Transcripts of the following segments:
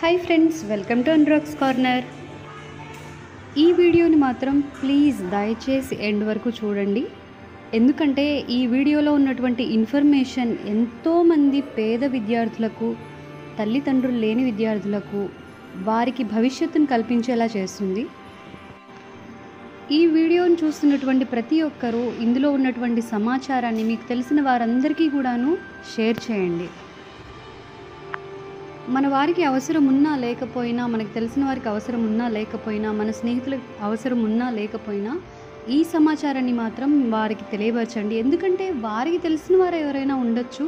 Hi friends, welcome to Anurag's corner. ఈ వీడియోని మాత్రం ప్లీజ్ దయచేసి ఎండ్ వరకు చూడండి. ఎందుకంటే ఈ వీడియోలో ఉన్నటువంటి ఇన్ఫర్మేషన్ ఎంతోమంది పేద విద్యార్థులకు, తల్లిదండ్రులు లేని విద్యార్థులకు వారికి భవిష్యత్తును కల్పించేలా చేస్తుంది. ఈ వీడియోని చూస్తున్నటువంటి ప్రతి ఒక్కరూ ఇందులో ఉన్నటువంటి సమాచారాన్ని మీకు తెలిసిన వారందరికీ కూడాను షేర్ చేయండి. మన వారికి అవసరం ఉన్నా లేకపోయినా, మనకు తెలిసిన వారికి అవసరం ఉన్నా లేకపోయినా, మన స్నేహితులకు అవసరం ఉన్నా లేకపోయినా ఈ సమాచారాన్ని మాత్రం వారికి తెలియపరచండి. ఎందుకంటే వారికి తెలిసిన వారు ఎవరైనా ఉండొచ్చు.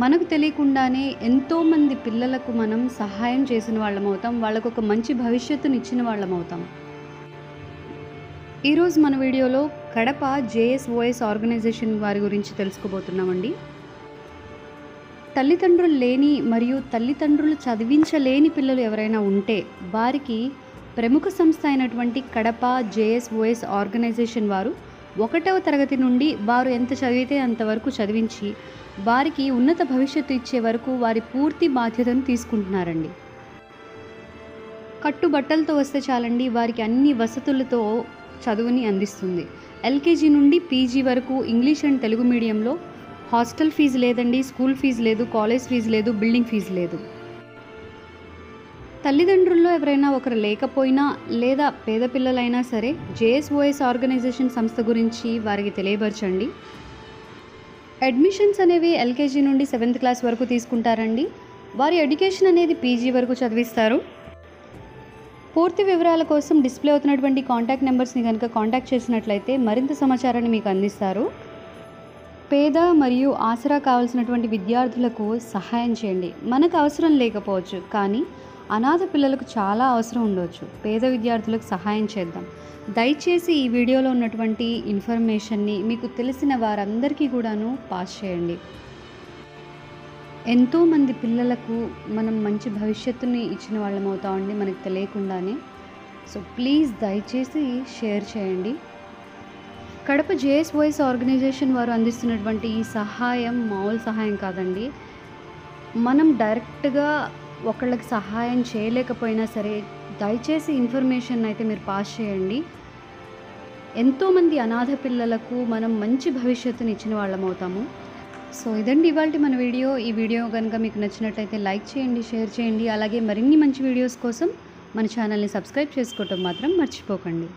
మనకు తెలియకుండానే ఎంతోమంది పిల్లలకు మనం సహాయం చేసిన వాళ్ళం అవుతాం, వాళ్ళకు ఒక మంచి భవిష్యత్తుని ఇచ్చిన వాళ్ళం అవుతాం. ఈరోజు మన వీడియోలో కడప JSOS ఆర్గనైజేషన్ వారి గురించి తెలుసుకోబోతున్నామండి. తల్లిదండ్రులు లేని మరియు తల్లిదండ్రులు చదివించలేని పిల్లలు ఎవరైనా ఉంటే వారికి ప్రముఖ సంస్థ అయినటువంటి కడప JSOS ఆర్గనైజేషన్ వారు 1వ తరగతి నుండి వారు ఎంత చదివితే అంతవరకు చదివించి వారికి ఉన్నత భవిష్యత్తు ఇచ్చే వరకు వారి పూర్తి బాధ్యతను తీసుకుంటున్నారండి. కట్టుబట్టలతో వస్తే చాలండి, వారికి అన్ని వసతులతో చదువుని అందిస్తుంది. LKG నుండి PG వరకు ఇంగ్లీష్ అండ్ తెలుగు మీడియంలో. హాస్టల్ ఫీజు లేదండి, స్కూల్ ఫీజు లేదు, కాలేజ్ ఫీజు లేదు, బిల్డింగ్ ఫీజు లేదు. తల్లిదండ్రుల్లో ఎవరైనా ఒకరు లేకపోయినా లేదా పేద పిల్లలైనా సరే JSOS ఆర్గనైజేషన్ సంస్థ గురించి వారికి తెలియపరచండి. అడ్మిషన్స్ అనేవి LKG నుండి 7th క్లాస్ వరకు తీసుకుంటారండి. వారి ఎడ్యుకేషన్ అనేది PG వరకు చదివిస్తారు. పూర్తి వివరాల కోసం డిస్ప్లే అవుతున్నటువంటి కాంటాక్ట్ నెంబర్స్ని కనుక కాంటాక్ట్ చేసినట్లయితే మరింత సమాచారాన్ని మీకు అందిస్తారు. పేద మరియు ఆసరా కావాల్సినటువంటి విద్యార్థులకు సహాయం చేయండి. మనకు అవసరం లేకపోవచ్చు, కానీ అనాథ పిల్లలకు చాలా అవసరం ఉండవచ్చు. పేద విద్యార్థులకు సహాయం చేద్దాం. దయచేసి ఈ వీడియోలో ఉన్నటువంటి ఇన్ఫర్మేషన్ని మీకు తెలిసిన వారందరికీ కూడాను పాస్ చేయండి. ఎంతోమంది పిల్లలకు మనం మంచి భవిష్యత్తుని ఇచ్చిన వాళ్ళం అవుతామండి మనకు తెలియకుండానే. సో ప్లీజ్ దయచేసి షేర్ చేయండి. కడప JSOS ఆర్గనైజేషన్ వారు అందిస్తున్నటువంటి ఈ సహాయం మామూలు సహాయం కాదండి. మనం డైరెక్ట్గా ఒకళ్ళకి సహాయం చేయలేకపోయినా సరే దయచేసి ఇన్ఫర్మేషన్ అయితే మీరు పాస్ చేయండి. ఎంతోమంది అనాథ పిల్లలకు మనం మంచి భవిష్యత్తుని ఇచ్చిన వాళ్ళం అవుతాము. సో ఇదండి ఇవాల్టి మన వీడియో. ఈ వీడియో కనుక మీకు నచ్చినట్లయితే లైక్ చేయండి, షేర్ చేయండి. అలాగే మరిన్ని మంచి వీడియోస్ కోసం మన ఛానల్ని సబ్స్క్రైబ్ చేసుకోవటం మాత్రం మర్చిపోకండి.